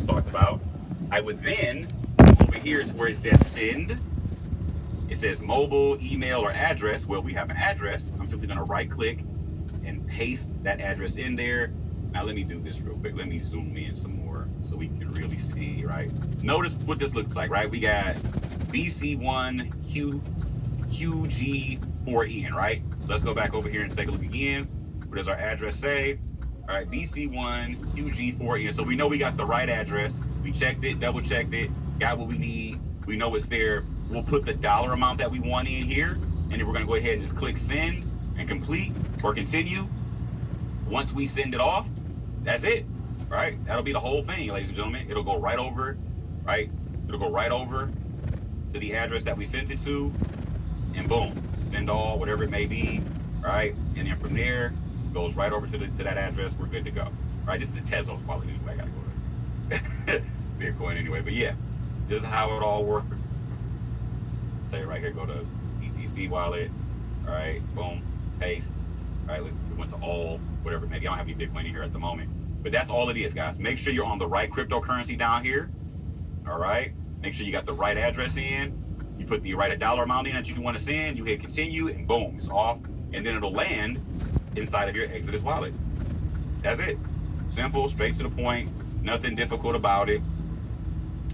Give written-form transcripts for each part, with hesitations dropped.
talked about. I would then, over here is where it says send. It says mobile, email, or address. Well, we have an address. I'm simply going to right click and paste that address in there. Now, let me do this real quick. Let me zoom in some more so we can really see, right? Notice what this looks like, right? We got BC1QG4N, right? Let's go back over here and take a look again. What does our address say? All right, BC1QG4N. So we know we got the right address. We checked it, double checked it, got what we need. We know it's there. We'll put the dollar amount that we want in here, and then we're gonna go ahead and just click send and complete or continue. Once we send it off, that's it, right? That'll be the whole thing, ladies and gentlemen. It'll go right over, right? It'll go right over to the address that we sent it to, and boom, send all, whatever it may be, right? And then from there, it goes right over to that address. We're good to go, right? This is a Tezos wallet anyway. I gotta go to Bitcoin anyway, but yeah, this is how it all works. Say right here, go to BTC wallet, all right, boom, paste, all right, we went to all, whatever, maybe I don't have any Bitcoin in here at the moment, but that's all it is, guys. Make sure you're on the right cryptocurrency down here, all right? Make sure you got the right address in, you put the right dollar amount in that you want to send, you hit continue, and boom, it's off, and then it'll land inside of your Exodus wallet. That's it. Simple, straight to the point, nothing difficult about it.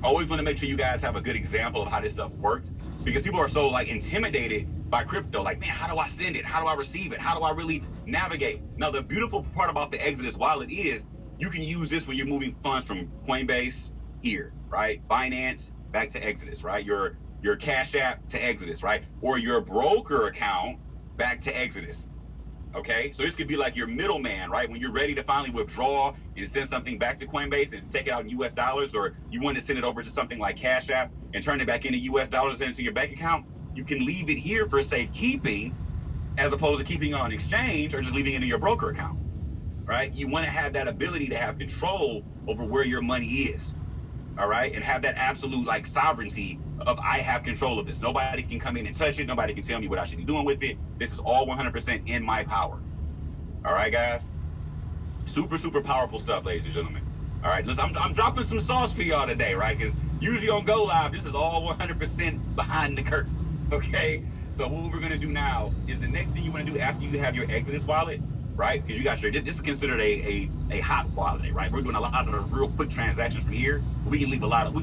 Always want to make sure you guys have a good example of how this stuff works, because people are so like intimidated by crypto. Like, man, how do I send it? How do I receive it? How do I really navigate? Now, the beautiful part about the Exodus wallet is you can use this when you're moving funds from Coinbase here, right? Binance back to Exodus, right? Your Cash App to Exodus, right? Or your broker account back to Exodus. Okay, so this could be like your middleman, right? When you're ready to finally withdraw and send something back to Coinbase and take it out in US dollars, or you want to send it over to something like Cash App and turn it back into US dollars and into your bank account, you can leave it here for safekeeping as opposed to keeping it on exchange or just leaving it in your broker account, right? You want to have that ability to have control over where your money is, all right? And have that absolute like sovereignty of I have control of this. Nobody can come in and touch it. Nobody can tell me what I should be doing with it. This is all 100% in my power. All right, guys? Super, super powerful stuff, ladies and gentlemen. All right, listen, I'm dropping some sauce for y'all today, right? Because usually on Go Live, this is all 100% behind the curtain, okay? So what we're gonna do now is the next thing you wanna do after you have your Exodus wallet, right? Because you got your, this is considered a hot wallet, right? We're doing a lot of real quick transactions from here. We can leave a lot of,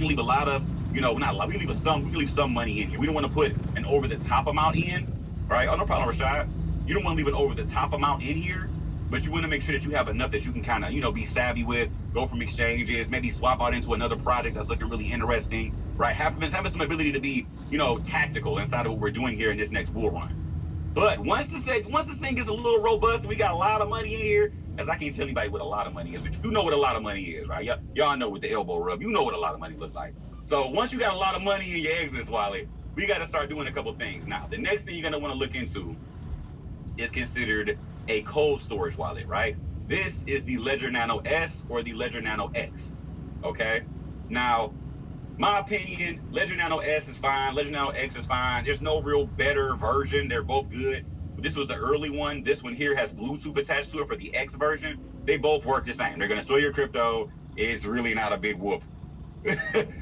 you know, not a lot, we can leave some money in here. We don't want to put an over the top amount in, right? Oh, no problem, Rashad. You don't want to leave an over the top amount in here, but you want to make sure that you have enough that you can kind of, you know, be savvy with, go from exchanges, maybe swap out into another project that's looking really interesting, right? Having some ability to be, you know, tactical inside of what we're doing here in this next bull run. But once this thing gets a little robust and we got a lot of money in here, as I can't tell anybody what a lot of money is, but you know what a lot of money is, right? Y'all know with the elbow rub, you know what a lot of money looks like. So once you got a lot of money in your Exodus wallet, we got to start doing a couple things. Now, the next thing you're going to want to look into is considered a cold storage wallet, right? This is the Ledger Nano S or the Ledger Nano X, okay? Now, my opinion, Ledger Nano S is fine, Ledger Nano X is fine. There's no real better version. They're both good. This was the early one. This one here has Bluetooth attached to it for the X version. They both work the same. They're going to store your crypto. It's really not a big whoop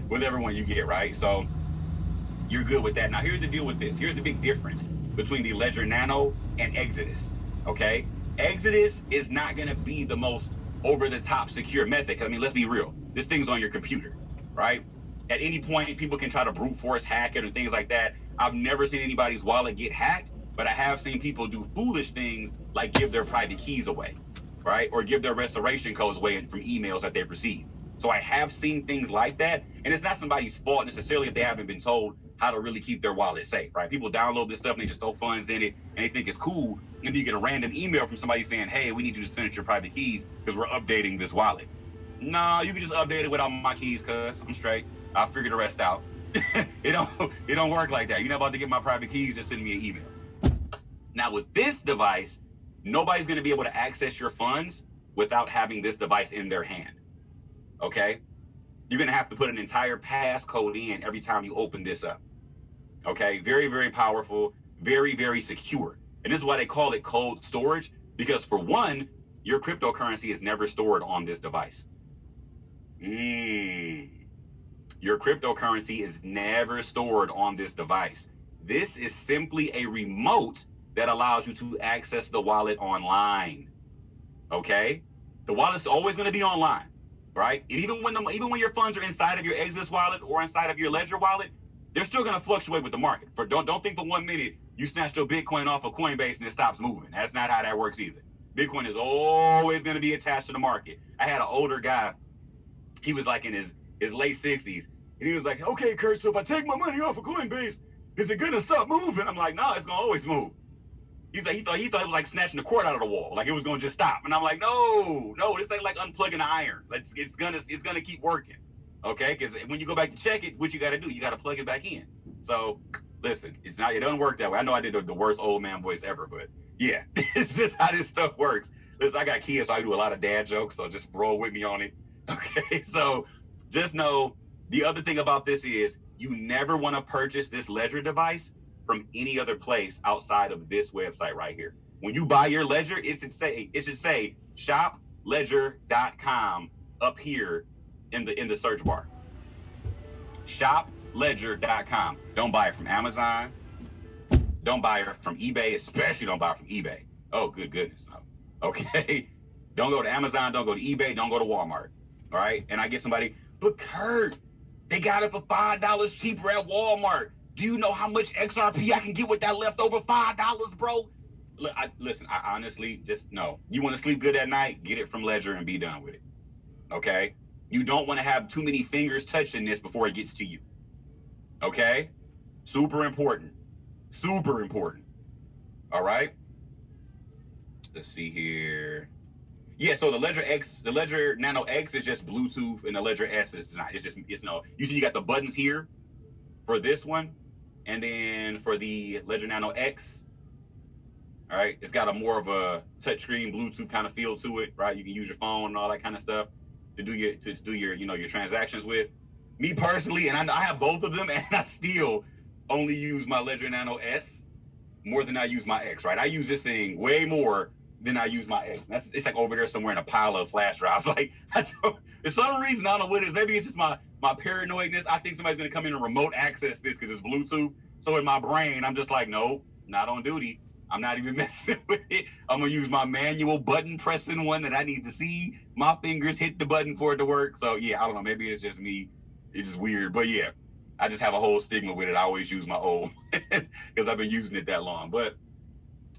with everyone you get, right? So you're good with that. Now, here's the deal with this. Here's the big difference between the Ledger Nano and Exodus, okay? Exodus is not going to be the most over-the-top secure method. I mean, let's be real. This thing's on your computer, right? At any point, people can try to brute force hack it and things like that. I've never seen anybody's wallet get hacked, but I have seen people do foolish things like give their private keys away, right? Or give their restoration codes away from emails that they've received. So I have seen things like that. And it's not somebody's fault necessarily if they haven't been told how to really keep their wallet safe, right? People download this stuff and they just throw funds in it and they think it's cool. And then you get a random email from somebody saying, hey, we need you to send us your private keys because we're updating this wallet. No, you can just update it without my keys, cuz I'm straight. I'll figure the rest out. It don't work like that. You're not about to get my private keys, just send me an email. Now with this device, nobody's gonna be able to access your funds without having this device in their hand, okay? You're gonna have to put an entire passcode in every time you open this up, okay? Very, very powerful, very, very secure. And this is why they call it cold storage, because for one, your cryptocurrency is never stored on this device. Your cryptocurrency is never stored on this device. This is simply a remote that allows you to access the wallet online. Okay? The wallet's always going to be online, right? And even when your funds are inside of your Exodus wallet or inside of your Ledger wallet, they're still going to fluctuate with the market. Don't think for 1 minute you snatched your Bitcoin off of Coinbase and it stops moving. That's not how that works either. Bitcoin is always going to be attached to the market. I had an older guy. He was like in his late 60s. And he was like, okay, Kurt, so if I take my money off of Coinbase, is it going to stop moving? I'm like, no, it's going to always move. He's like, he thought it was like snatching the cord out of the wall, like it was going to just stop. And I'm like, no, this ain't like unplugging the iron. It's gonna keep working, okay? Because when you go back to check it, what you got to do, you got to plug it back in. So listen, it doesn't work that way. I know I did the worst old man voice ever, but yeah, it's just how this stuff works. Listen, I got kids, so I do a lot of dad jokes, so just roll with me on it, okay? So just know the other thing about this is you never want to purchase this Ledger device from any other place outside of this website right here. When you buy your Ledger, it should say shopledger.com up here in the search bar. Shopledger.com. Don't buy it from Amazon. Don't buy it from eBay, especially don't buy it from eBay. Oh, good goodness, no. Okay, don't go to Amazon, don't go to eBay, don't go to Walmart. All right, and I get somebody, but Kurt, they got it for $5 cheaper at Walmart. Do you know how much XRP I can get with that leftover $5, bro? Listen, I honestly just know. You want to sleep good at night? Get it from Ledger and be done with it. Okay? You don't want to have too many fingers touching this before it gets to you. Okay? Super important. Super important. All right? Let's see here. Yeah, so the Ledger Nano X is just Bluetooth, and the Ledger S is not. It's no. Usually you got the buttons here for this one. And then for the Ledger Nano X, all right, it's got a more of a touchscreen Bluetooth kind of feel to it, right? You can use your phone and all that kind of stuff to do your your transactions with. Me personally, and I have both of them, and I still only use my Ledger Nano S more than I use my X, right? I use this thing way more than I use my X. It's like over there somewhere in a pile of flash drives. Like, for some reason, I don't know what it is. Maybe it's just my paranoidness. I think somebody's gonna come in and remote access this because it's Bluetooth. So in my brain, I'm just like, nope, not on duty. I'm not even messing with it. I'm gonna use my manual button pressing one that I need to see my fingers hit the button for it to work. So yeah, I don't know. Maybe it's just me. It's just weird. But yeah, I just have a whole stigma with it. I always use my old because I've been using it that long. But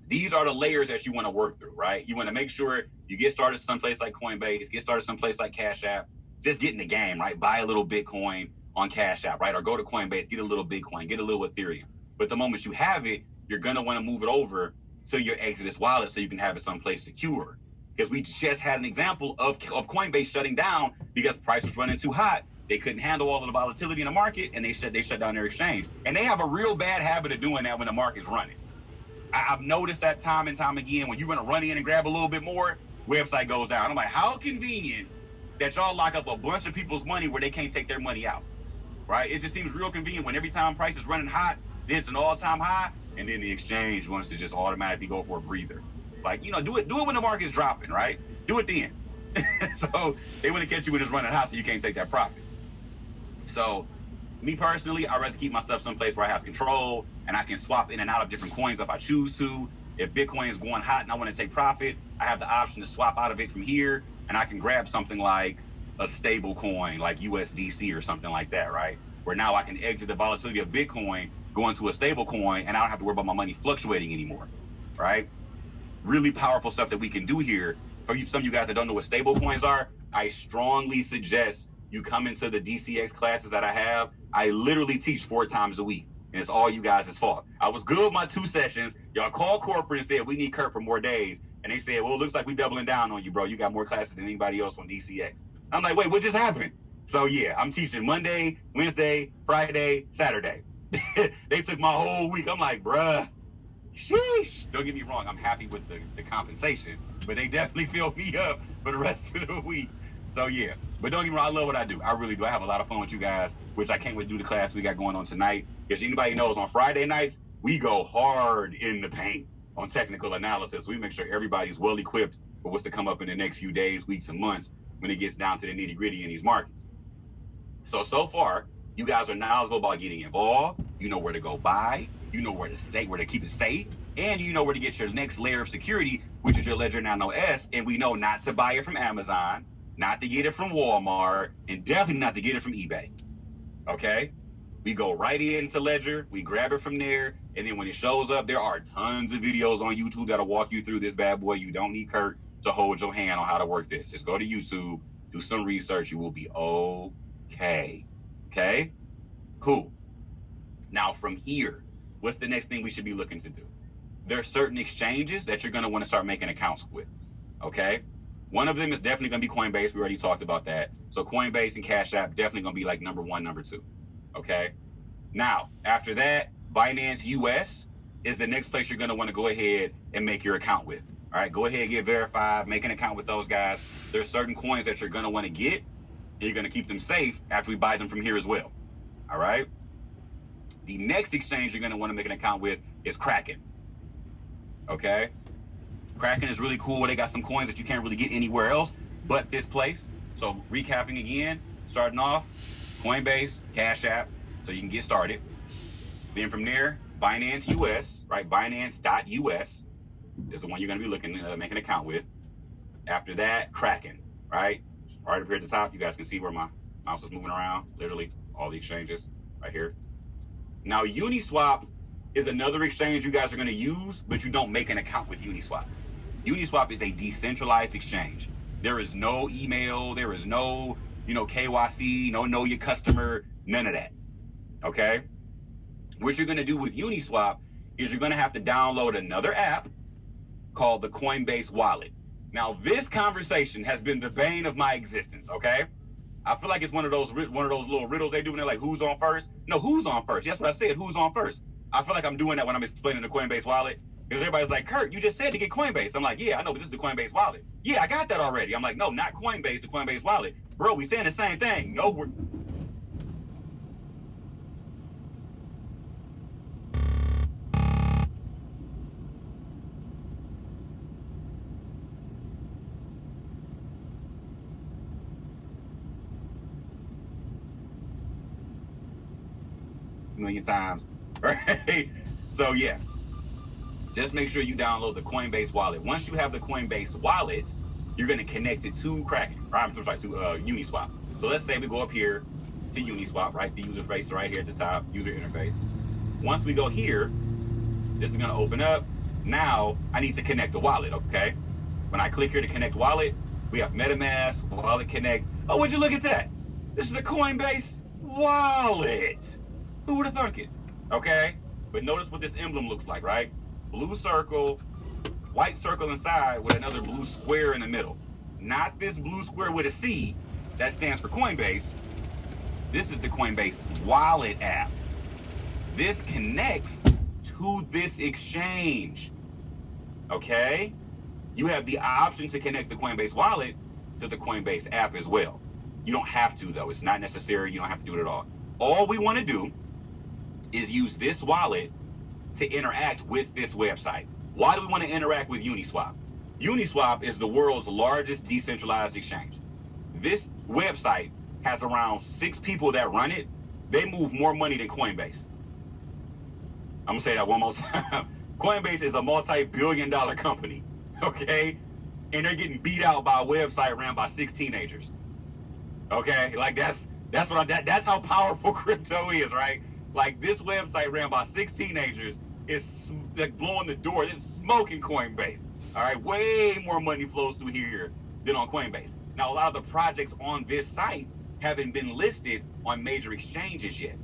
these are the layers that you want to work through, right? You want to make sure you get started someplace like Coinbase, get started someplace like Cash App. Just get in the game, right? Buy a little Bitcoin on Cash App, right? Or go to Coinbase, get a little Bitcoin, get a little Ethereum. But the moment you have it, you're going to want to move it over to your Exodus wallet so you can have it someplace secure. Because we just had an example of Coinbase shutting down because price was running too hot. They couldn't handle all of the volatility in the market, and they shut down their exchange. And they have a real bad habit of doing that when the market's running. I've noticed that time and time again. When you want to run in and grab a little bit more, website goes down. I'm like, how convenient that y'all lock up a bunch of people's money where they can't take their money out, right? It just seems real convenient when every time price is running hot, then it's an all-time high, and then the exchange wants to just automatically go for a breather. Like, do it when the market's dropping, right? Do it then. So they want to catch you when it's running hot so you can't take that profit. So me personally, I'd rather keep my stuff someplace where I have control and I can swap in and out of different coins if I choose to. If Bitcoin is going hot and I want to take profit, I have the option to swap out of it from here, and I can grab something like a stable coin, like USDC or something like that, right? Where now I can exit the volatility of Bitcoin, go into a stable coin, and I don't have to worry about my money fluctuating anymore, right? Really powerful stuff that we can do here. For some of you guys that don't know what stable coins are, I strongly suggest you come into the DCX classes that I have. I literally teach 4 times a week, and it's all you guys' fault. I was good with my 2 sessions. Y'all called corporate and said, we need Kurt for more days. And they said, well, it looks like we doubling down on you, bro. You got more classes than anybody else on DCX. I'm like, wait, what just happened? So yeah, I'm teaching Monday, Wednesday, Friday, Saturday. They took my whole week. I'm like, bruh, sheesh. Don't get me wrong, I'm happy with the compensation, but they definitely filled me up for the rest of the week. So yeah, but don't get me wrong, I love what I do. I really do. I have a lot of fun with you guys, which I can't wait to do the class we got going on tonight. Because anybody knows, on Friday nights, we go hard in the paint on technical analysis. We make sure everybody's well equipped for what's to come up in the next few days, weeks, and months when it gets down to the nitty gritty in these markets. So far, you guys are knowledgeable about getting involved. You know where to go buy. You know where to keep it safe. And you know where to get your next layer of security, which is your Ledger Nano S. And we know not to buy it from Amazon, not to get it from Walmart, and definitely not to get it from eBay. Okay? We go right into Ledger, we grab it from there, and then when it shows up, there are tons of videos on YouTube that'll walk you through this bad boy. You don't need Kurt to hold your hand on how to work this. Just go to YouTube, do some research, you will be okay. Okay? Cool. Now from here, what's the next thing we should be looking to do? There are certain exchanges that you're going to want to start making accounts with. Okay? One of them is definitely going to be Coinbase. We already talked about that. So Coinbase and Cash App definitely going to be like number one, number two. Okay? Now, after that, Binance US is the next place you're going to want to go ahead and make your account with. All right? Go ahead and get verified, make an account with those guys. There's certain coins that you're going to want to get, and you're going to keep them safe after we buy them from here as well. All right? The next exchange you're going to want to make an account with is Kraken. Okay? Kraken is really cool. They got some coins that you can't really get anywhere else but this place. So recapping again, starting off, Coinbase, Cash App, so you can get started. Then from there, Binance US, right? Binance.us is the one you're going to be looking to make an account with. After that, Kraken, right? Right up here at the top, you guys can see where my mouse is moving around, literally all the exchanges right here. Now, Uniswap is another exchange you guys are going to use, but you don't make an account with Uniswap. Uniswap is a decentralized exchange. There is no email, there is no, KYC, no know your customer, none of that. Okay? What you're going to do with Uniswap is you're going to have to download another app called the Coinbase Wallet. Now, this conversation has been the bane of my existence, okay? I feel like it's one of those little riddles they do when they're like, who's on first? No, who's on first? That's what I said, who's on first? I feel like I'm doing that when I'm explaining the Coinbase Wallet. Because everybody's like, Kurt, you just said to get Coinbase. I'm like, yeah, I know, but this is the Coinbase Wallet. Yeah, I got that already. I'm like, no, not Coinbase, the Coinbase Wallet. Bro, we saying the same thing. No, we're... million times, right? So yeah, just make sure you download the Coinbase Wallet. Once you have the Coinbase Wallet, you're going to connect it to Kraken, right? I'm sorry, to Uniswap. So let's say we go up here to Uniswap, right? The user face right here at the top, user interface. Once we go here, this is going to open up. Now I need to connect the wallet, okay? When I click here to connect wallet, we have MetaMask, Wallet Connect. Oh, would you look at that? This is the Coinbase Wallet. Who would have thunk it? Okay? But notice what this emblem looks like, right? Blue circle, white circle inside with another blue square in the middle. Not this blue square with a C that stands for Coinbase. This is the Coinbase Wallet app. This connects to this exchange. Okay? You have the option to connect the Coinbase Wallet to the Coinbase app as well. You don't have to, though. It's not necessary. You don't have to do it at all. All we want to do is use this wallet to interact with this website. Why do we want to interact with Uniswap? Uniswap is the world's largest decentralized exchange. This website has around 6 people that run it. They move more money than Coinbase. I'm gonna say that one more time. Coinbase is a multi-billion-dollar company, okay? And they're getting beat out by a website ran by 6 teenagers. Okay, like that's how powerful crypto is, right? Like this website ran by 6 teenagers is like blowing the door. It's smoking Coinbase. All right, way more money flows through here than on Coinbase. Now, a lot of the projects on this site haven't been listed on major exchanges yet.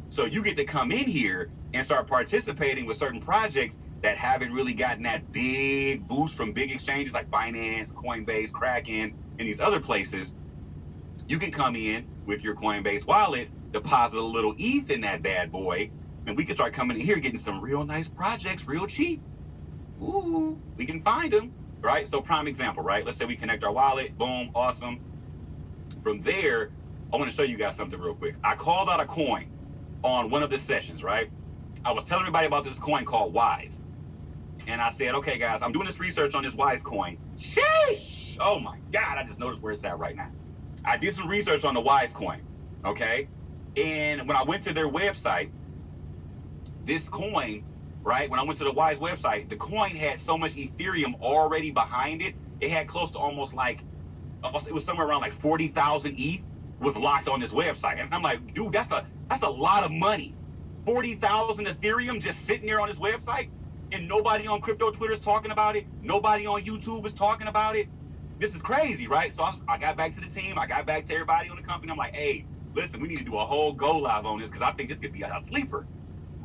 So you get to come in here and start participating with certain projects that haven't really gotten that big boost from big exchanges like Binance, Coinbase, Kraken, and these other places. You can come in with your Coinbase wallet, deposit a little ETH in that bad boy, and we can start coming in here getting some real nice projects real cheap. Ooh, we can find them, right? So prime example, right? Let's say we connect our wallet, boom, awesome. From there, I want to show you guys something real quick. I called out a coin on one of the sessions, right? I was telling everybody about this coin called Wise. And I said, okay, guys, I'm doing this research on this Wise coin. Sheesh! Oh my God, I just noticed where it's at right now. I did some research on the Wise coin. okay? And when I went to their website, this coin, right? When I went to the Wise website, the coin had so much Ethereum already behind it. It had close to almost like, it was somewhere around like 40,000 ETH was locked on this website. And I'm like, dude, that's a lot of money. 40,000 Ethereum just sitting there on this website, and nobody on crypto Twitter is talking about it. Nobody on YouTube is talking about it. This is crazy, right? So I got back to the team. I got back to everybody on the company. I'm like, hey, listen, we need to do a whole go live on this because I think this could be a sleeper.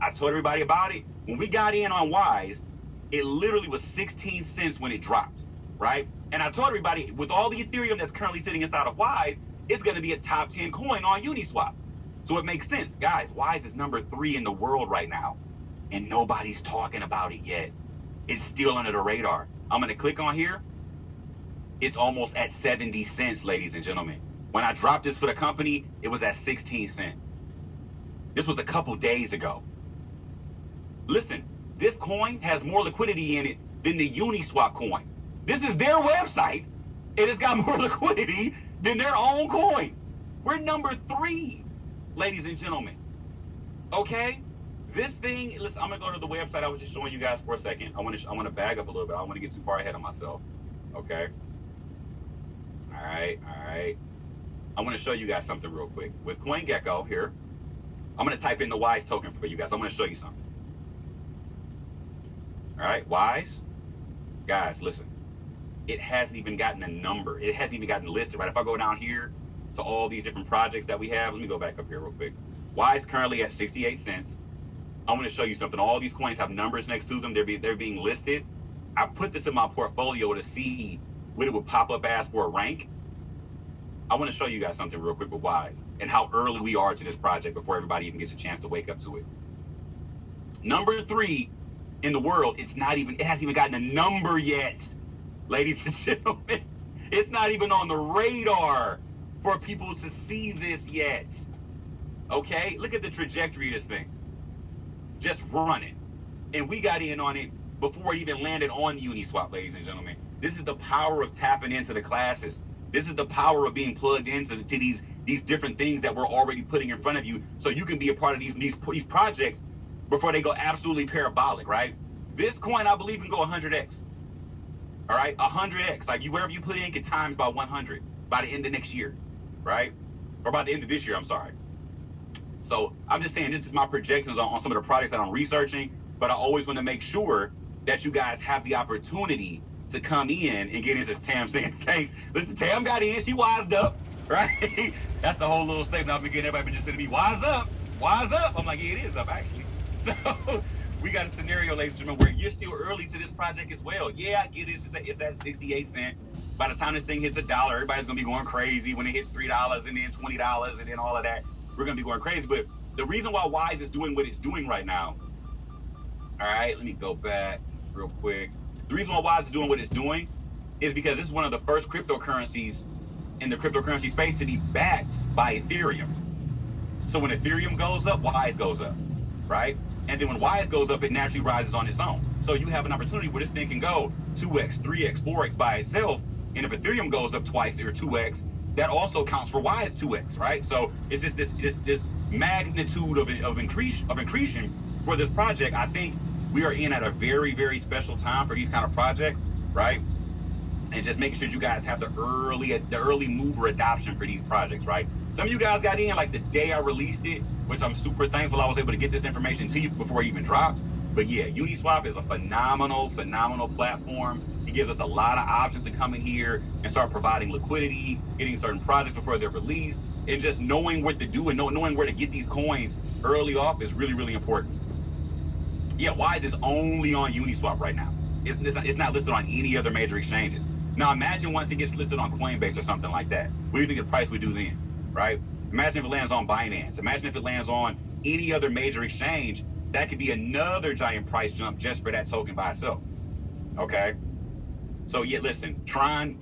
I told everybody about it. When we got in on Wise, it literally was 16 cents when it dropped, right? And I told everybody, with all the Ethereum that's currently sitting inside of Wise, it's going to be a top 10 coin on Uniswap. So it makes sense. Guys, Wise is number 3 in the world right now, and nobody's talking about it yet. It's still under the radar. I'm going to click on here. It's almost at 70 cents, ladies and gentlemen. When I dropped this for the company, it was at 16 cents. This was a couple days ago. Listen, this coin has more liquidity in it than the Uniswap coin. This is their website, and it's got more liquidity than their own coin. We're number 3, ladies and gentlemen. Okay? This thing, listen, I'm gonna go to the website I was just showing you guys for a second. I want to bag up a little bit. I don't want to get too far ahead of myself. Okay? All right. I want to show you guys something real quick. With CoinGecko here, I'm going to type in the Wise token for you guys. I'm going to show you something. All right, Wise. Guys, listen. It hasn't even gotten a number. It hasn't even gotten listed, right? If I go down here to all these different projects that we have, let me go back up here real quick. Wise currently at 68 cents. I want to show you something. All these coins have numbers next to them. They're being listed. I put this in my portfolio to see what it would pop up as for a rank. I want to show you guys something real quick with Wise and how early we are to this project before everybody even gets a chance to wake up to it. Number 3 in the world, it hasn't even gotten a number yet, ladies and gentlemen. It's not even on the radar for people to see this yet. Okay, look at the trajectory of this thing. Just running. And we got in on it before it even landed on Uniswap, ladies and gentlemen. This is the power of tapping into the classes. This is the power of being plugged into these different things that we're already putting in front of you, so you can be a part of these projects before they go absolutely parabolic, right? This coin, I believe, can go 100x. All right, 100x. Like whatever you put in get times by 100 by the end of next year, right? Or by the end of this year, I'm sorry. So I'm just saying, this is my projections on some of the projects that I'm researching, but I always want to make sure that you guys have the opportunity to come in and get into Tam saying, thanks. Listen, Tam got in, she wised up, right? That's the whole little statement I've been getting. Everybody been just saying to me, wise up. I'm like, yeah, it is up actually. So we got a scenario, ladies and gentlemen, where you're still early to this project as well. Yeah, I get it. It's at 68 cents. By the time this thing hits $1, everybody's gonna be going crazy when it hits $3 and then $20 and then all of that. We're gonna be going crazy. But the reason why Wise is doing what it's doing right now, all right, let me go back real quick. The reason why Wise is doing what it's doing is because this is one of the first cryptocurrencies in the cryptocurrency space to be backed by Ethereum. So when Ethereum goes up, Wise goes up, right? And then when Wise goes up, it naturally rises on its own. So you have an opportunity where this thing can go 2x, 3x, 4x by itself. And if Ethereum goes up twice or 2x, that also counts for Wise 2x, right? So it's just this magnitude of increasing for this project. I think we are in at a very, very special time for these kind of projects, right? And just making sure you guys have the early mover adoption for these projects, right? Some of you guys got in like the day I released it, which I'm super thankful I was able to get this information to you before it even dropped. But yeah, Uniswap is a phenomenal platform. It gives us a lot of options to come in here and start providing liquidity, getting certain projects before they're released, and just knowing what to do and knowing where to get these coins early off is really, really important. Yeah, Wise is only on Uniswap right now. It's not listed on any other major exchanges. Now imagine once it gets listed on Coinbase or something like that. What do you think the price would do then, right? Imagine if it lands on Binance. Imagine if it lands on any other major exchange. That could be another giant price jump just for that token by itself, okay? So yeah, listen, Tron,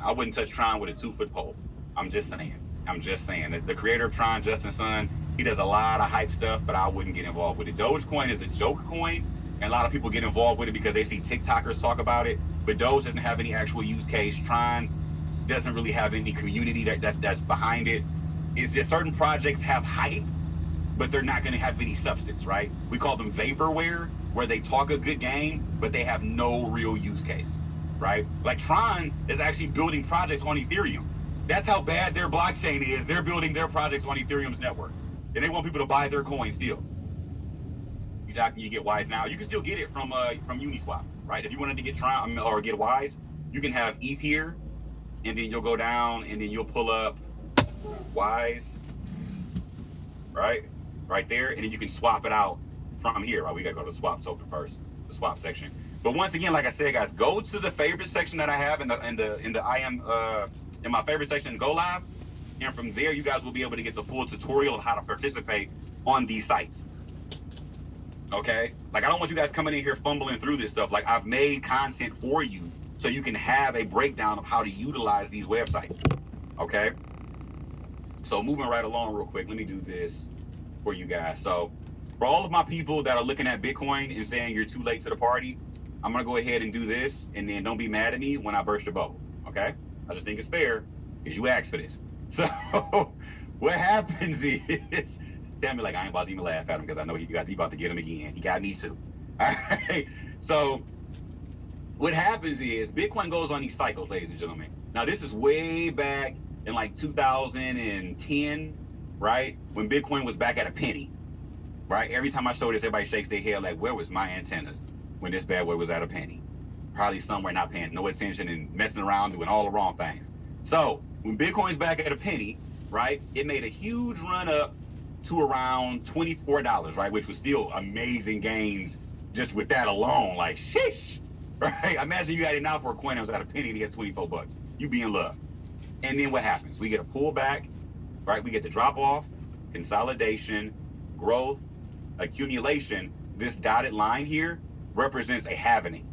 I wouldn't touch Tron with a 2-foot pole. I'm just saying. The creator of Tron, Justin Sun, he does a lot of hype stuff, but I wouldn't get involved with it. Dogecoin is a joke coin, and a lot of people get involved with it because they see TikTokers talk about it, but Doge doesn't have any actual use case. Tron doesn't really have any community that's behind it. It's just certain projects have hype, but they're not going to have any substance, right? We call them vaporware, where they talk a good game, but they have no real use case, right? Like Tron is actually building projects on Ethereum. That's how bad their blockchain is. They're building their projects on Ethereum's network, and they want people to buy their coin still. Exactly, you get Wise now. You can still get it from Uniswap, right? If you wanted to get Tron or get Wise, you can have ETH here, and then you'll go down, and then you'll pull up Wise, right there, and then you can swap it out from here, right? We gotta go to the swap token first, the swap section. But once again, like I said, guys, go to the favorite section that I have in my favorite section in Go Live, and from there, you guys will be able to get the full tutorial of how to participate on these sites. Okay, like I don't want you guys coming in here fumbling through this stuff. Like I've made content for you so you can have a breakdown of how to utilize these websites. Okay, so moving right along real quick, let me do this for you guys. So for all of my people that are looking at Bitcoin and saying you're too late to the party, I'm gonna go ahead and do this, and then don't be mad at me when I burst your bubble. Okay, I just think it's fair because you asked for this. So what happens is, tell me like I ain't about to even laugh at him because I know he about to get him again. He got me too. All right. So what happens is Bitcoin goes on these cycles, ladies and gentlemen. Now this is way back in like 2010, right? When Bitcoin was back at a penny, right? Every time I show this, everybody shakes their head like, where was my antennas when this bad boy was at a penny? Probably somewhere not paying no attention and messing around doing all the wrong things. So when Bitcoin's back at a penny, right? It made a huge run up to around $24, right? Which was still amazing gains just with that alone. Like, sheesh, right? Imagine you got it now for a coin that was at a penny and he gets 24 bucks. You be in love. And then what happens? We get a pullback, right? We get the drop off, consolidation, growth, accumulation. This dotted line here represents a halvening.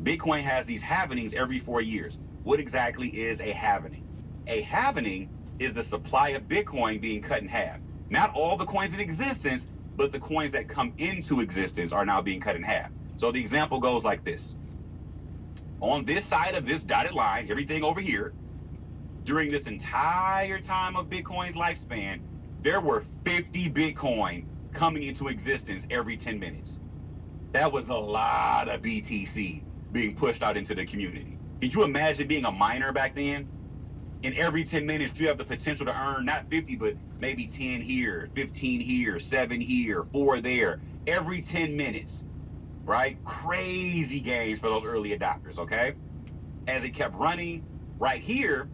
Bitcoin has these halvenings every 4 years. What exactly is a halvening? A halvening is the supply of Bitcoin being cut in half. Not all the coins in existence, but the coins that come into existence are now being cut in half. So the example goes like this. On this side of this dotted line, everything over here, during this entire time of Bitcoin's lifespan, there were 50 Bitcoin coming into existence every 10 minutes. That was a lot of BTC being pushed out into the community. Could you imagine being a miner back then? And every 10 minutes, you have the potential to earn not 50, but maybe 10 here, 15 here, 7 here, 4 there, every 10 minutes, right? Crazy gains for those early adopters, okay? As it kept running, right here,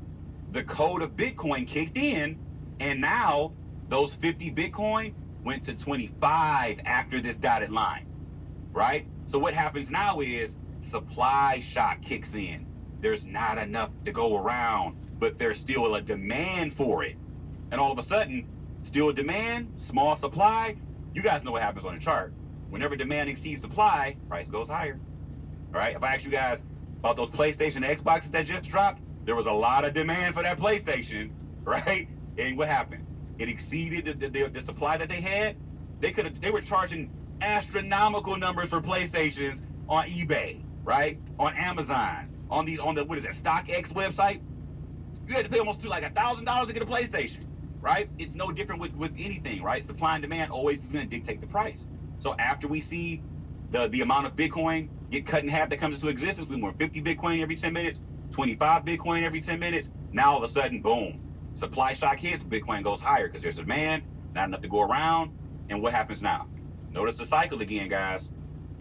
the code of Bitcoin kicked in, and now those 50 Bitcoin went to 25 after this dotted line, right? So what happens now is supply shock kicks in. There's not enough to go around, but there's still a demand for it. And all of a sudden, still a demand, small supply. You guys know what happens on the chart. Whenever demand exceeds supply, price goes higher. All right, if I ask you guys about those PlayStation and Xboxes that just dropped, there was a lot of demand for that PlayStation, right? And what happened? It exceeded the supply that they had. They were charging astronomical numbers for PlayStations on eBay, right? On Amazon, on the what is that, StockX website? You had to pay almost to like $1,000 to get a PlayStation, right? It's no different with anything, right? Supply and demand always is going to dictate the price. So after we see the amount of Bitcoin get cut in half that comes into existence, we want 50 Bitcoin every 10 minutes, 25 Bitcoin every 10 minutes. Now all of a sudden, boom, supply shock hits, Bitcoin goes higher because there's demand, not enough to go around. And what happens now? Notice the cycle again, guys.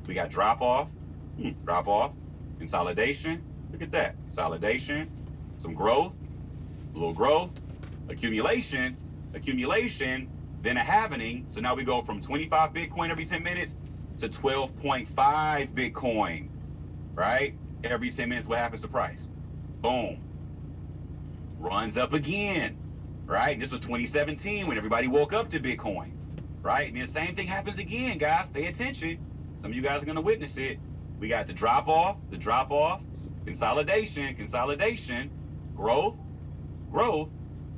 We got drop off, consolidation. Look at that, consolidation, some growth, a little growth, accumulation, then a halvening. So now we go from 25 Bitcoin every 10 minutes to 12.5 Bitcoin, right? Every 10 minutes, what happens to price? Boom. Runs up again, right? And this was 2017 when everybody woke up to Bitcoin, right? And then the same thing happens again, guys. Pay attention. Some of you guys are going to witness it. We got the drop off, consolidation, growth,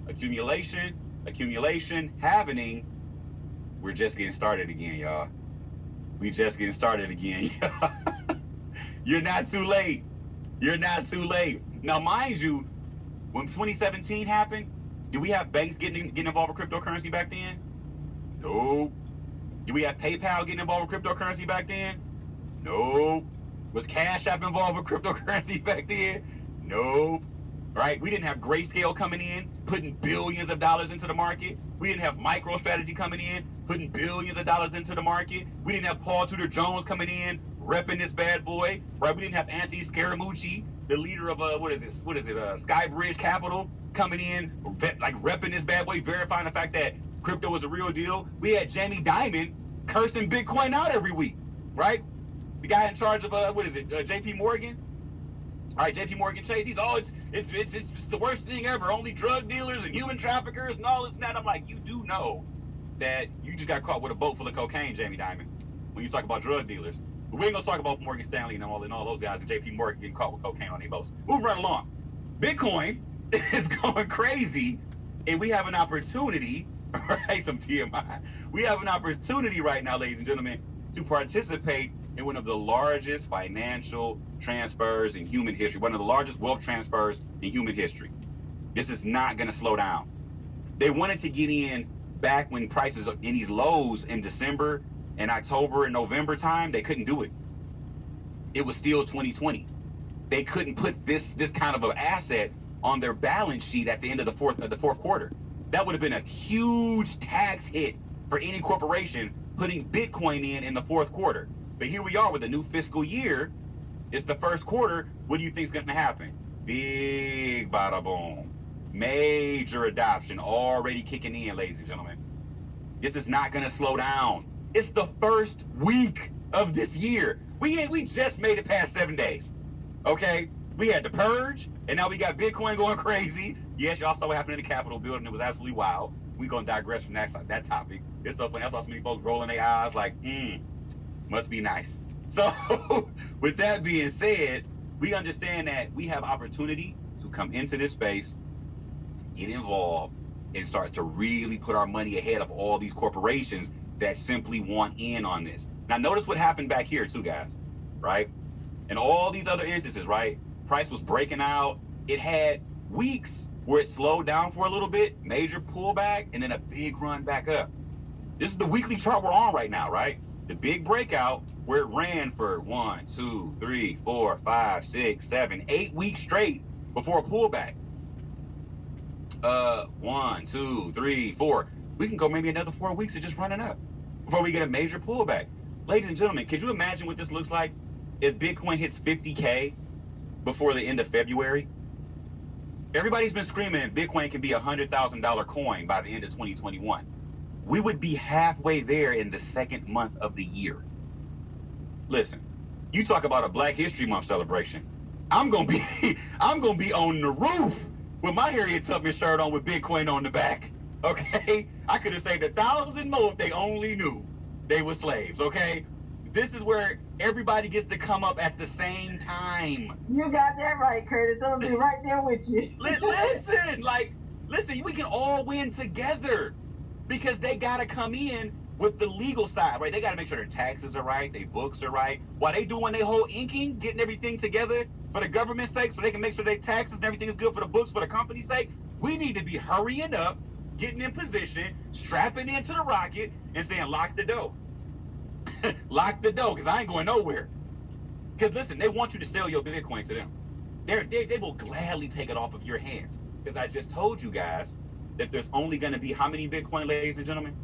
accumulation, halvening. We're just getting started again, y'all. We just getting started again. You're not too late. You're not too late. Now, mind you, when 2017 happened, Do we have banks getting involved with cryptocurrency back then? No. Do we have PayPal getting involved with cryptocurrency back then? No. Was Cash App involved with cryptocurrency back then? No. Right? We didn't have Grayscale coming in, putting billions of dollars into the market. We didn't have MicroStrategy coming in, putting billions of dollars into the market. We didn't have Paul Tudor Jones coming in, repping this bad boy. Right? We didn't have Anthony Scaramucci, the leader of Skybridge Capital, coming in, like repping this bad boy, verifying the fact that crypto was a real deal. We had Jamie Dimon cursing Bitcoin out every week, right? The guy in charge of JP Morgan. All right, JP Morgan Chase. He's it's the worst thing ever. Only drug dealers and human traffickers and all this and that. I'm like, you do know that you just got caught with a boat full of cocaine, Jamie Dimon, when you talk about drug dealers. But we ain't gonna talk about Morgan Stanley and all those guys and JP Morgan getting caught with cocaine on their boats. Move right along. Bitcoin is going crazy, and we have an opportunity, right? Some TMI. We have an opportunity right now, ladies and gentlemen, to participate in one of the largest financial transfers in human history, one of the largest wealth transfers in human history. This is not going to slow down. They wanted to get in back when prices are in these lows in December and October and November time. They couldn't do it. It was still 2020. They couldn't put this kind of an asset on their balance sheet at the end of the fourth quarter. That would have been a huge tax hit for any corporation putting Bitcoin in the fourth quarter. But here we are with a new fiscal year. It's the first quarter. What do you think is going to happen? Big bada boom. Major adoption already kicking in, ladies and gentlemen. This is not going to slow down. It's the first week of this year. We just made it past 7 days. Okay? We had the purge, and now we got Bitcoin going crazy. Yes, y'all saw what happened in the Capitol building. It was absolutely wild. We're going to digress from that topic. It's so funny. I saw so many folks rolling their eyes like, must be nice. So with that being said, we understand that we have opportunity to come into this space, get involved, and start to really put our money ahead of all these corporations that simply want in on this. Now, notice what happened back here too, guys, right? And all these other instances, right? Price was breaking out. It had weeks where it slowed down for a little bit, major pullback, and then a big run back up. This is the weekly chart we're on right now, right? The big breakout where it ran for 1, 2, 3, 4, 5, 6, 7, 8 weeks straight before a pullback. 1, 2, 3, 4. We can go maybe another 4 weeks of just running up before we get a major pullback. Ladies and gentlemen, could you imagine what this looks like if Bitcoin hits 50K before the end of February? Everybody's been screaming Bitcoin can be a $100,000 coin by the end of 2021. We would be halfway there in the second month of the year. Listen, you talk about a Black History Month celebration. I'm gonna be on the roof with my Harriet Tubman shirt on with Bitcoin on the back. Okay? I could have saved 1,000 more if they only knew they were slaves, okay? This is where everybody gets to come up at the same time. You got that right, Curtis. I'm gonna be right there with you. Listen, we can all win together because they gotta come in with the legal side, right? They gotta make sure their taxes are right, their books are right. While they doing their whole inking, getting everything together for the government's sake so they can make sure their taxes and everything is good for the books for the company's sake, we need to be hurrying up, getting in position, strapping into the rocket, and saying, lock the door. Lock the door, because I ain't going nowhere. Because listen, they want you to sell your Bitcoin to them. They will gladly take it off of your hands. Because I just told you guys that there's only going to be how many Bitcoin, ladies and gentlemen?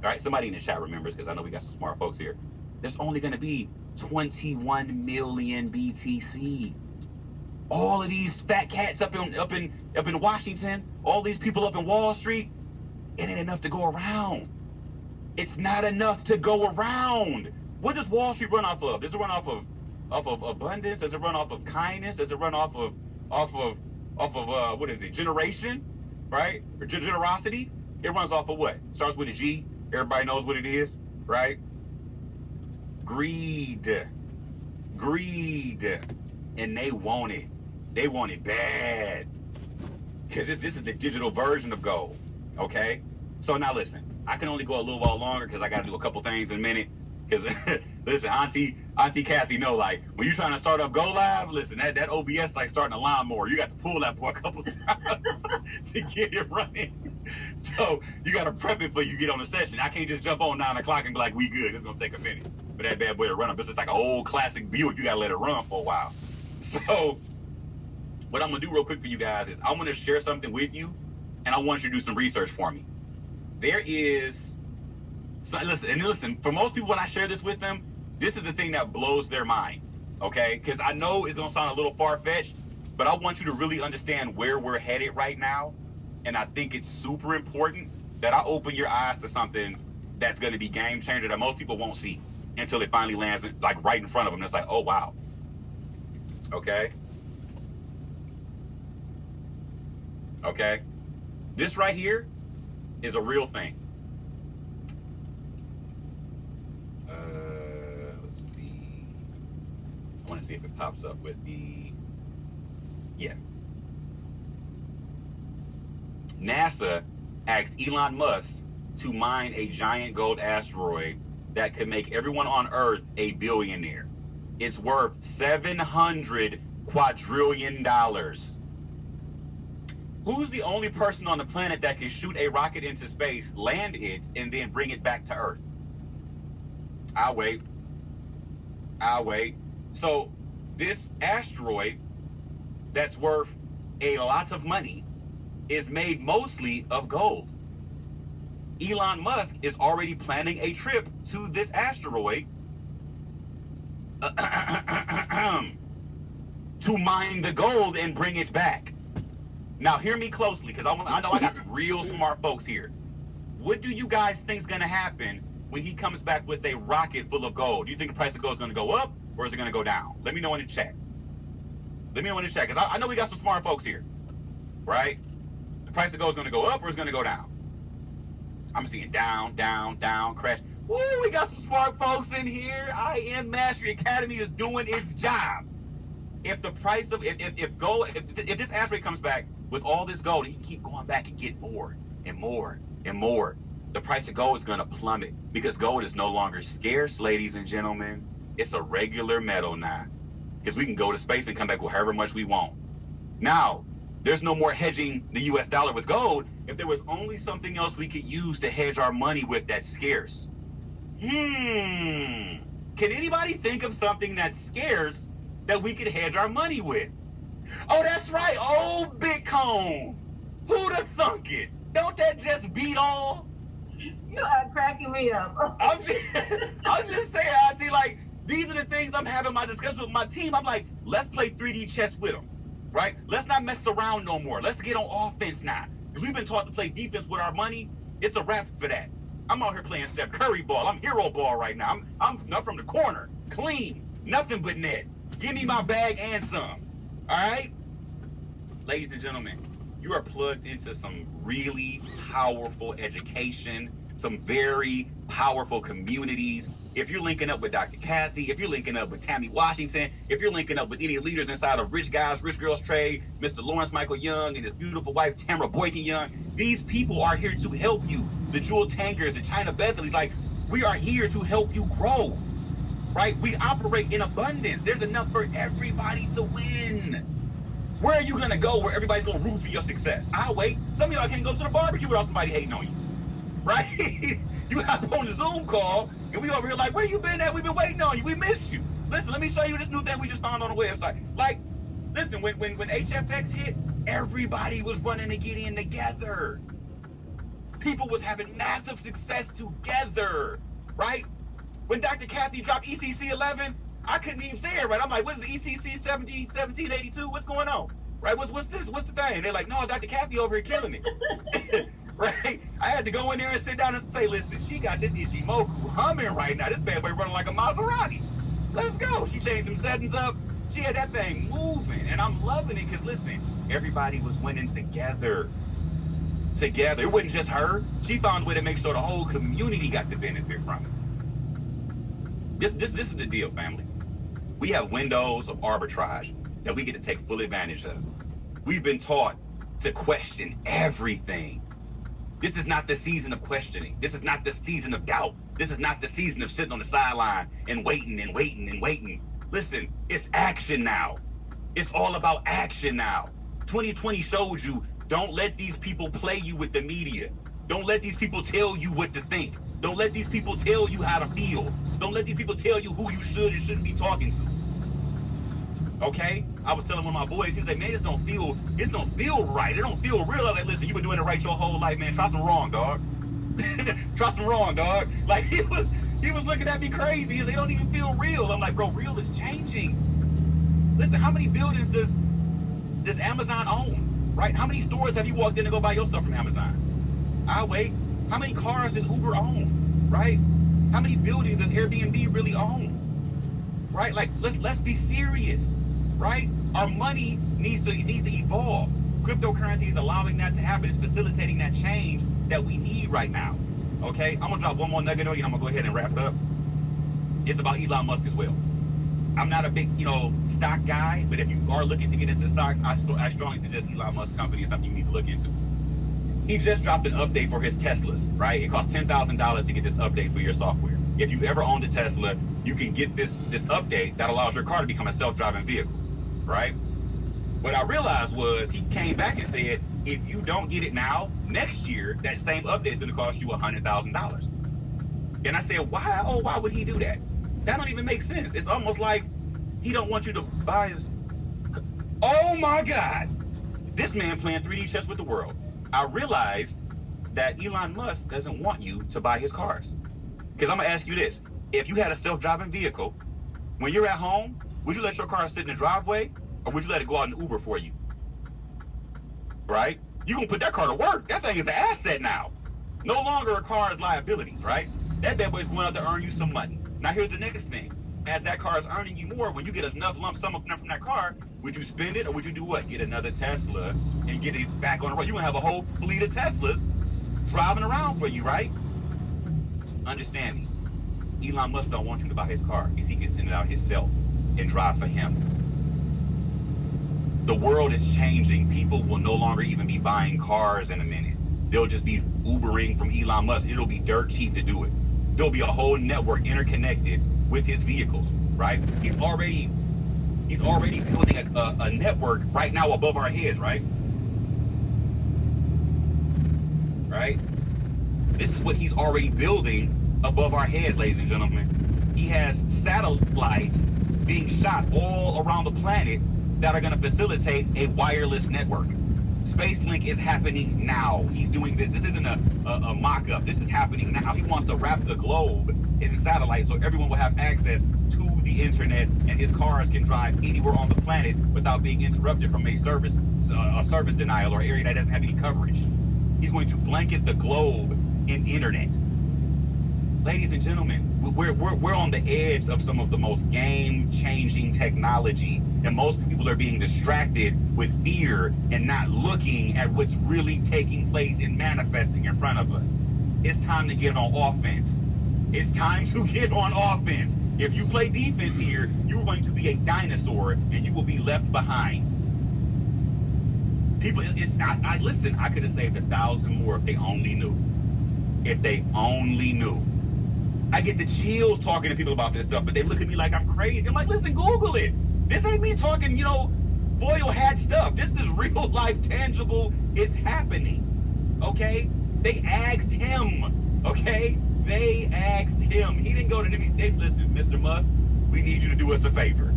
All right, somebody in the chat remembers, because I know we got some smart folks here. There's only going to be 21 million BTC. All of these fat cats up in Washington, all these people up in Wall Street, it ain't enough to go around. It's not enough to go around. What does Wall Street run off of? Does it run off of abundance? Does it run off of kindness? Does it run off of what is it? Generation, right? Or generosity? It runs off of what? Starts with a G. Everybody knows what it is, right? Greed. And they want it. They want it bad. Because this is the digital version of gold, okay? So now listen, I can only go a little while longer because I got to do a couple things in a minute. Because listen, Auntie Kathy know, like, when you're trying to start up Go Live, listen, that OBS like starting a lawnmower. You got to pull that boy a couple times to get it running. So you got to prep it before you get on the session. I can't just jump on 9 o'clock and be like, we good. It's gonna take a minute for that bad boy to run up. This is like an old classic Buick. You gotta let it run for a while. So what I'm gonna do real quick for you guys is I'm gonna share something with you, and I want you to do some research for me. There is, so listen, for most people when I share this with them, this is the thing that blows their mind, okay? Because I know it's gonna sound a little far-fetched, but I want you to really understand where we're headed right now. And I think it's super important that I open your eyes to something that's gonna be game changer that most people won't see until it finally lands like right in front of them. It's like, oh wow, okay? Okay, this right here is a real thing. Let's see. I want to see if it pops up with the, yeah. NASA asked Elon Musk to mine a giant gold asteroid that could make everyone on Earth a billionaire. It's worth $700 quadrillion. Who's the only person on the planet that can shoot a rocket into space, land it, and then bring it back to Earth? I'll wait. So this asteroid that's worth a lot of money is made mostly of gold. Elon Musk is already planning a trip to this asteroid to mine the gold and bring it back. Now, hear me closely, because I know I got some real smart folks here. What do you guys think is going to happen when he comes back with a rocket full of gold? Do you think the price of gold is going to go up, or is it going to go down? Let me know in the chat. Because I know we got some smart folks here, right? The price of gold is going to go up, or is it going to go down? I'm seeing down, crash. Woo, we got some smart folks in here. IM Mastery Academy is doing its job. If the price of, if this asteroid comes back with all this gold, he can keep going back and get more and more and more. The price of gold is going to plummet because gold is no longer scarce, ladies and gentlemen. It's a regular metal now because we can go to space and come back with however much we want. Now, there's no more hedging the US dollar with gold. If there was only something else we could use to hedge our money with that's scarce. Can anybody think of something that's scarce that we could hedge our money with? Oh, that's right. Oh, Bitcoin. Who'd have thunk it? Don't that just beat all? You are cracking me up. I'm just saying, I see, like, these are the things I'm having my discussion with my team. I'm like, let's play 3D chess with them, right? Let's not mess around no more. Let's get on offense now. Because we've been taught to play defense with our money. It's a wrap for that. I'm out here playing Steph Curry ball. I'm hero ball right now. I'm not from the corner. Clean. Nothing but net. Give me my bag and some. All right? Ladies and gentlemen, you are plugged into some really powerful education, some very powerful communities. If you're linking up with Dr. Kathy, if you're linking up with Tammy Washington, if you're linking up with any leaders inside of Rich Guys, Rich Girls Trade, Mr. Lawrence Michael Young and his beautiful wife, Tamara Boykin Young, these people are here to help you. The Jewel Tankers, the China Bethleys, like, we are here to help you grow, right? We operate in abundance. There's enough for everybody to win. Where are you gonna go where everybody's gonna root for your success? I'll wait. Some of y'all can't go to the barbecue without somebody hating on you, right? You hop on the Zoom call, and we over here like, where you been at? We've been waiting on you. We missed you. Listen, let me show you this new thing we just found on the website. Like, listen, when HFX hit, everybody was running to get in together. People was having massive success together, right? When Dr. Kathy dropped ECC 11, I couldn't even say it right. I'm like, what is ECC 1782? What's going on? Right? What's this? What's the thing? They're like, no, Dr. Kathy over here killing it. Right? I had to go in there and sit down and say, listen, she got this Ichimoku humming right now. This bad boy running like a Maserati. Let's go. She changed some settings up. She had that thing moving. And I'm loving it because, listen, everybody was winning together. It wasn't just her. She found a way to make sure the whole community got the benefit from it. This is the deal, family. We have windows of arbitrage that we get to take full advantage of. We've been taught to question everything. This is not the season of questioning. This is not the season of doubt. This is not the season of sitting on the sideline and waiting and waiting and waiting. Listen, it's action now. It's all about action now. 2020 showed you, don't let these people play you with the media. Don't let these people tell you what to think. Don't let these people tell you how to feel. Don't let these people tell you who you should and shouldn't be talking to. Okay? I was telling one of my boys, he was like, man, this don't feel right. It don't feel real. I was like, listen, you've been doing it right your whole life, man. Try some wrong, dog. Try some wrong, dog. Like, he was looking at me crazy. He's like, it don't even feel real. I'm like, bro, real is changing. Listen, how many buildings does Amazon own, right? How many stores have you walked in to go buy your stuff from Amazon? I'll wait. How many cars does Uber own, right? How many buildings does Airbnb really own, right? Like, let's be serious, right? Our money needs to evolve. Cryptocurrency is allowing that to happen. It's facilitating that change that we need right now, okay? I'm gonna drop one more nugget on you, and I'm gonna go ahead and wrap it up. It's about Elon Musk as well. I'm not a big, stock guy, but if you are looking to get into stocks, I strongly suggest Elon Musk company is something you need to look into. He just dropped an update for his Teslas, right? It costs $10,000 to get this update for your software. If you ever owned a Tesla, you can get this update that allows your car to become a self-driving vehicle, right? What I realized was he came back and said, if you don't get it now, next year, that same update is going to cost you $100,000. And I said, why would he do that? That don't even make sense. It's almost like he don't want you to buy his... Oh my God! This man playing 3D chess with the world. I realized that Elon Musk doesn't want you to buy his cars. Because I'm going to ask you this. If you had a self-driving vehicle, when you're at home, would you let your car sit in the driveway, or would you let it go out and Uber for you? Right? You're going to put that car to work. That thing is an asset now. No longer a car's liabilities, right? That bad boy's going out to earn you some money. Now here's the next thing. As that car is earning you more, when you get enough lump sum from that car, would you spend it, or would you do what? Get another Tesla and get it back on the road. You're going to have a whole fleet of Teslas driving around for you, right? Understand me. Elon Musk don't want you to buy his car because he can send it out himself and drive for him. The world is changing. People will no longer even be buying cars in a minute. They'll just be Ubering from Elon Musk. It'll be dirt cheap to do it. There'll be a whole network interconnected with his vehicles, right? He's already building a network right now above our heads, right? Right? This is what he's already building above our heads, ladies and gentlemen. He has satellites being shot all around the planet that are going to facilitate a wireless network. SpaceLink is happening now. He's doing this. This isn't a mock-up. This is happening now. He wants to wrap the globe in satellites so everyone will have access to the internet, and his cars can drive anywhere on the planet without being interrupted from a service denial or area that doesn't have any coverage. He's going to blanket the globe in internet. Ladies and gentlemen, we're on the edge of some of the most game-changing technology, and most people are being distracted with fear and not looking at what's really taking place and manifesting in front of us. It's time to get on offense. It's time to get on offense. If you play defense here, you're going to be a dinosaur and you will be left behind. People, listen, I could have saved 1,000 more if they only knew. If they only knew. I get the chills talking to people about this stuff, but they look at me like I'm crazy. I'm like, listen, Google it. This ain't me talking, foil hat stuff. This is real life, tangible. It's happening. Okay? They asked him. Okay? They asked him. He didn't go to them. Hey, listen, Mr. Musk, we need you to do us a favor.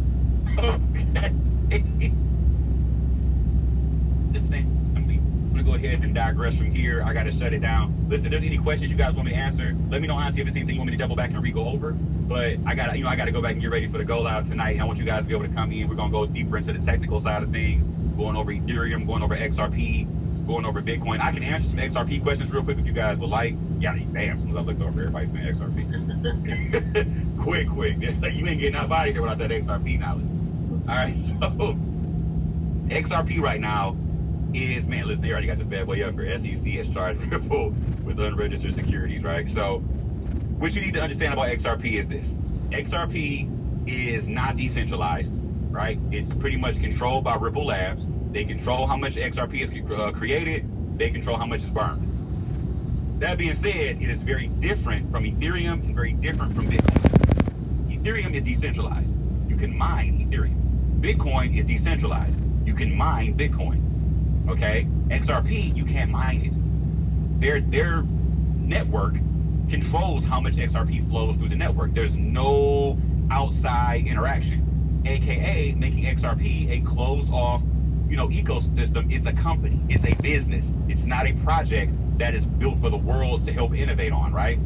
Okay? Listen, I'm gonna go ahead and digress from here. I gotta shut it down. Listen, if there's any questions you guys want me to answer, let me know, honestly, if there's anything you want me to double back and re-go over. But I gotta go back and get ready for the go live tonight. I want you guys to be able to come in. We're gonna go deeper into the technical side of things, going over Ethereum, going over XRP, going over Bitcoin. I can answer some XRP questions real quick if you guys would like. Yeah, damn, as soon as I looked over, everybody's saying XRP. quick. Like, you ain't getting out of here without that XRP knowledge. All right, so XRP right now is, man, listen, they already got this bad boy up here. SEC has charged Ripple with unregistered securities, right? So what you need to understand about XRP is this. XRP is not decentralized, right? It's pretty much controlled by Ripple Labs. They control how much XRP is created. They control how much is burned. That being said, it is very different from Ethereum and very different from Bitcoin. Ethereum is decentralized. You can mine Ethereum. Bitcoin is decentralized. You can mine Bitcoin. Okay? XRP, you can't mine it. Their network controls how much XRP flows through the network. There's no outside interaction, aka making XRP a closed off, ecosystem. It's a company. It's a business. It's not a project that is built for the world to help innovate on, right?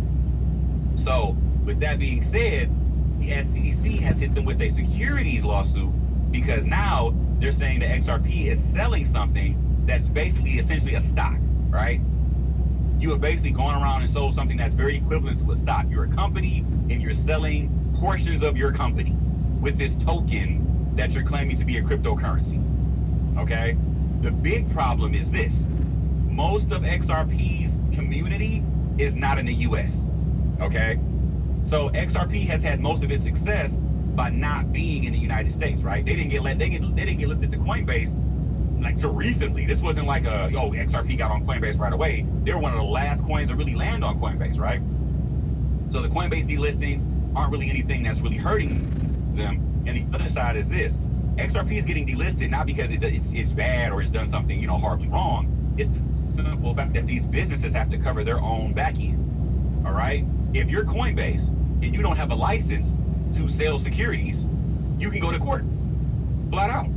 So, with that being said, the SEC has hit them with a securities lawsuit because now they're saying that XRP is selling something that's basically essentially a stock, right? You have basically gone around and sold something that's very equivalent to a stock. You're a company and you're selling portions of your company with this token that you're claiming to be a cryptocurrency, okay? The big problem is this. Most of XRP's community is not in the US, okay? So XRP has had most of its success by not being in the United States, right? They didn't get listed to Coinbase like till recently. This wasn't like XRP got on Coinbase right away. They were one of the last coins to really land on Coinbase, right? So the Coinbase delistings aren't really anything that's really hurting them. And the other side is this. XRP is getting delisted not because it's bad or it's done something, horribly wrong. It's the simple fact that these businesses have to cover their own back end. All right? If you're Coinbase and you don't have a license to sell securities, you can go to court. Flat out.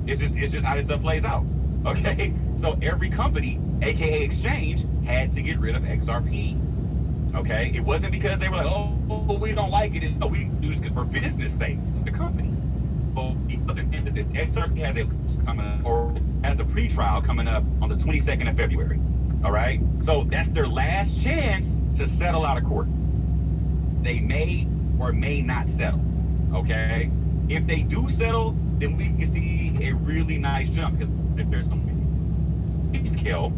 It's just how this stuff plays out. Okay? So every company, aka exchange, had to get rid of XRP. Okay? It wasn't because they were like, oh, we don't like it. No, we do this because for business sake. It's the company. So the other end is this. XRP has has a pre-trial coming up on the 22nd of February. All right? So that's their last chance to settle out of court. They may or may not settle. Okay? If they do settle, then we can see a really nice jump. Because if there's some Grayscale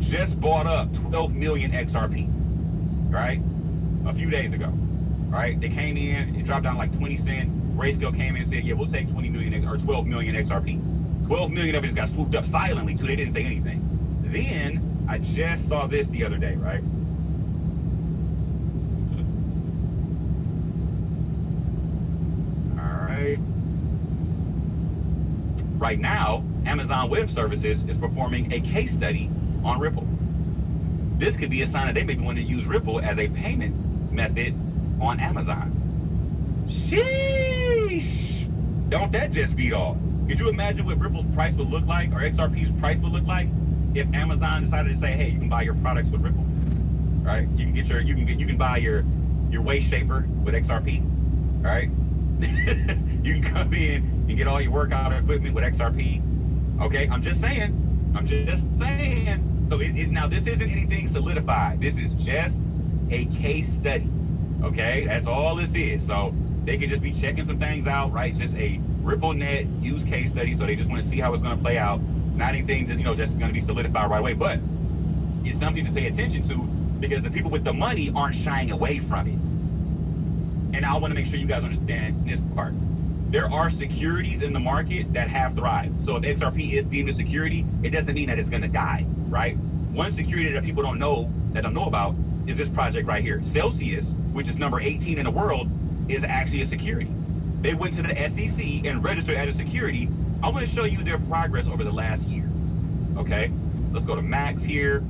just bought up 12 million XRP, right? A few days ago, right? They came in, it dropped down like 20 cents. Grayscale came in and said, yeah, we'll take 20 million or 12 million XRP. 12 million of it just got swooped up silently too. They didn't say anything. Then I just saw this the other day, right? All right. Right now, Amazon Web Services is performing a case study on Ripple. This could be a sign that they may be wanting to use Ripple as a payment method on Amazon. Sheesh! Don't that just beat all? Could you imagine what Ripple's price would look like, or XRP's price would look like, if Amazon decided to say, "Hey, you can buy your products with Ripple, right? You can buy your waist shaper with XRP, right? You can come in and get all your workout equipment with XRP." Okay, I'm just saying. So now this isn't anything solidified. This is just a case study. Okay, that's all this is. So they could just be checking some things out, right? It's just a RippleNet use case study. So they just want to see how it's going to play out. Not anything that, just going to be solidified right away, but it's something to pay attention to because the people with the money aren't shying away from it. And I want to make sure you guys understand this part. There are securities in the market that have thrived. So if XRP is deemed a security, it doesn't mean that it's going to die, right? One security that people don't know about is this project right here. Celsius, which is number 18 in the world, is actually a security. They went to the SEC and registered as a security. I want to show you their progress over the last year. Okay, let's go to Max here.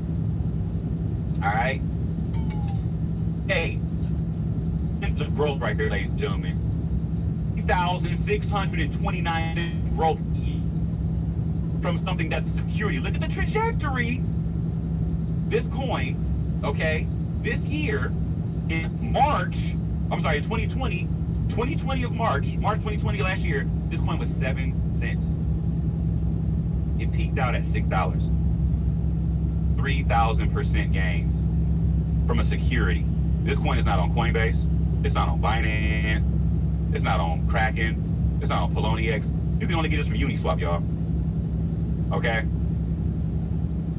All right. Hey, it's a growth right here, ladies and gentlemen. 3,629% growth from something that's security. Look at the trajectory. This coin, okay, this year in March, I'm sorry, 2020 of March 2020 last year, this coin was 7 cents. It peaked out at $6. 3,000% gains from a security. This coin is not on Coinbase. It's not on Binance. It's not on Kraken. It's not on Poloniex. You can only get this from Uniswap, y'all. Okay?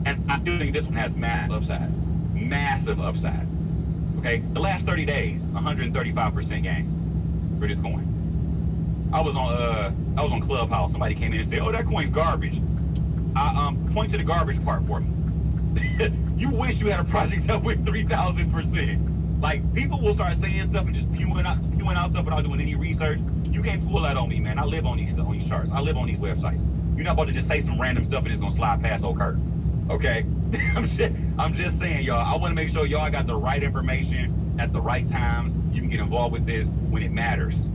And I still think this one has massive upside. Massive upside. Okay? The last 30 days, 135% gains for this coin. I was on Clubhouse. Somebody came in and said, "Oh, that coin's garbage." Point to the garbage part for me. you wish you had a project up with 3,000%. Like, people will start saying stuff and just spewing out stuff without doing any research. You can't pull that on me, man. I live on these charts. I live on these websites. You're not about to just say some random stuff and it's gonna slide past old Kurt. Okay? I'm just saying, y'all. I want to make sure y'all got the right information at the right times. You can get involved with this when it matters.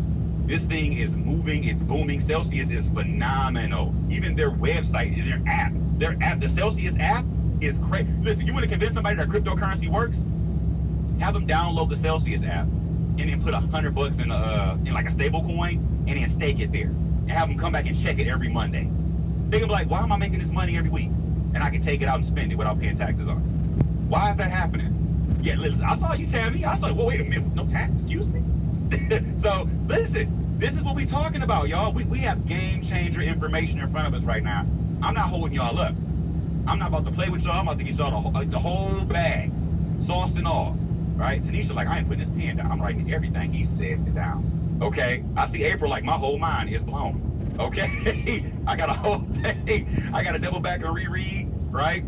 This thing is moving. It's booming. Celsius is phenomenal. Even their website, their app, the Celsius app is crazy. Listen, you want to convince somebody that cryptocurrency works? Have them download the Celsius app and then put $100 in like a stable coin and then stake it there and have them come back and check it every Monday. They're gonna be like, why am I making this money every week? And I can take it out and spend it without paying taxes on it. Why is that happening? Yeah, listen, I saw you tell me. I saw, well, wait a minute, no tax, excuse me? So, listen, this is what we talking about, y'all. We have game changer information in front of us right now. I'm not holding y'all up. I'm not about to play with y'all. I'm about to get y'all the whole bag, sauce and all, right? Tanisha, like, I ain't putting this pen down. I'm writing everything he said down, okay? I see April like my whole mind is blown. Okay, I got a whole thing. I got to double back and reread, right?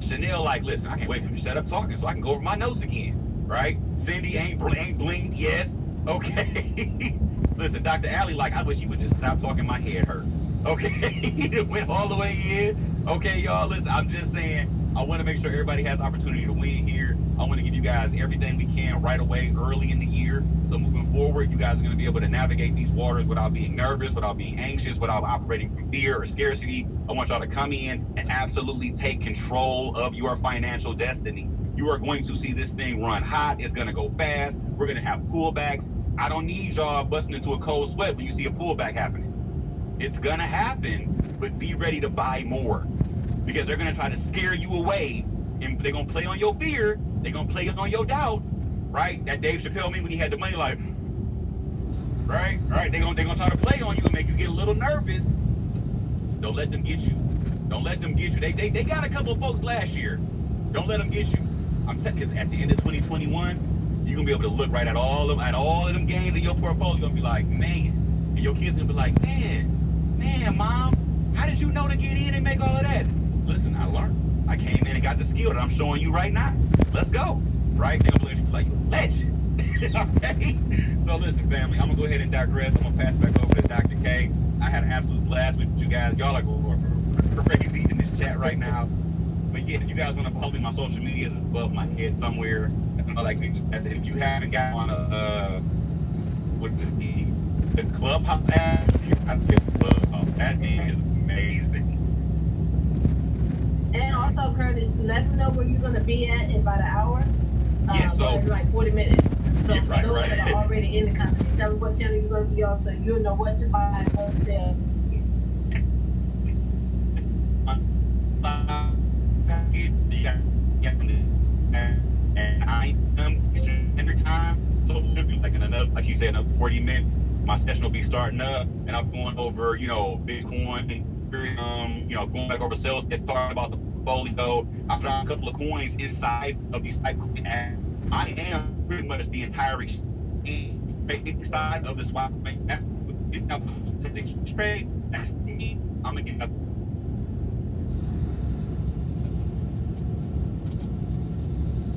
Chanel, like, listen, I can't wait for him to shut up talking so I can go over my notes again, right? Cindy ain't blinked yet. Okay. Listen, Dr. Alley, like, I wish you would just stop talking. My head hurt. Okay, it went all the way in. Okay, y'all, listen, I'm just saying, I want to make sure everybody has opportunity to win here. I want to give you guys everything we can right away early in the year. So moving forward, you guys are going to be able to navigate these waters without being nervous, without being anxious, without operating from fear or scarcity. I want y'all to come in and absolutely take control of your financial destiny. You are going to see this thing run hot. It's going to go fast. We're going to have pullbacks. I don't need y'all busting into a cold sweat when you see a pullback happening. It's going to happen, but be ready to buy more. Because they're going to try to scare you away, and they're going to play on your fear. They're going to play on your doubt, right? That Dave Chappelle meme when he had the money, like, right? They're going to try to play on you and make you get a little nervous. Don't let them get you. Don't let them get you. They got a couple of folks last year. Don't let them get you. I'm saying, because at the end of 2021, you're going to be able to look right at all of them gains in your portfolio. You're going to be like, man. And your kids going to be like, man, Mom, how did you know to get in and make all of that? Listen, I learned. I came in and got the skill that I'm showing you right now. Let's go. Right? They're going to believe you like, you're a legend. Okay? So listen, family, I'm going to go ahead and digress. I'm going to pass back over to Dr. K. I had an absolute blast with you guys. Y'all are going crazy in this chat right now. But yeah, if you guys want to follow me, my social media is above my head somewhere. Like, if you haven't got on the Clubhouse app, that name is amazing. And also, Curtis, let them know where you're going to be at in about an hour. Yeah, so in like 40 minutes. So yeah, for those that are already in the company, tell them what channel you're going to be on so you'll know what to buy and what to sell. And I am Eastern Time, so literally like in another, like you said, another 40 minutes, my session will be starting up, and I'm going over, Bitcoin, going back over sales, talking about the portfolio. I've dropped a couple of coins inside of these Litecoin apps. I am pretty much the entire exchange side of the swap app. Trade. That's me. I'm gonna get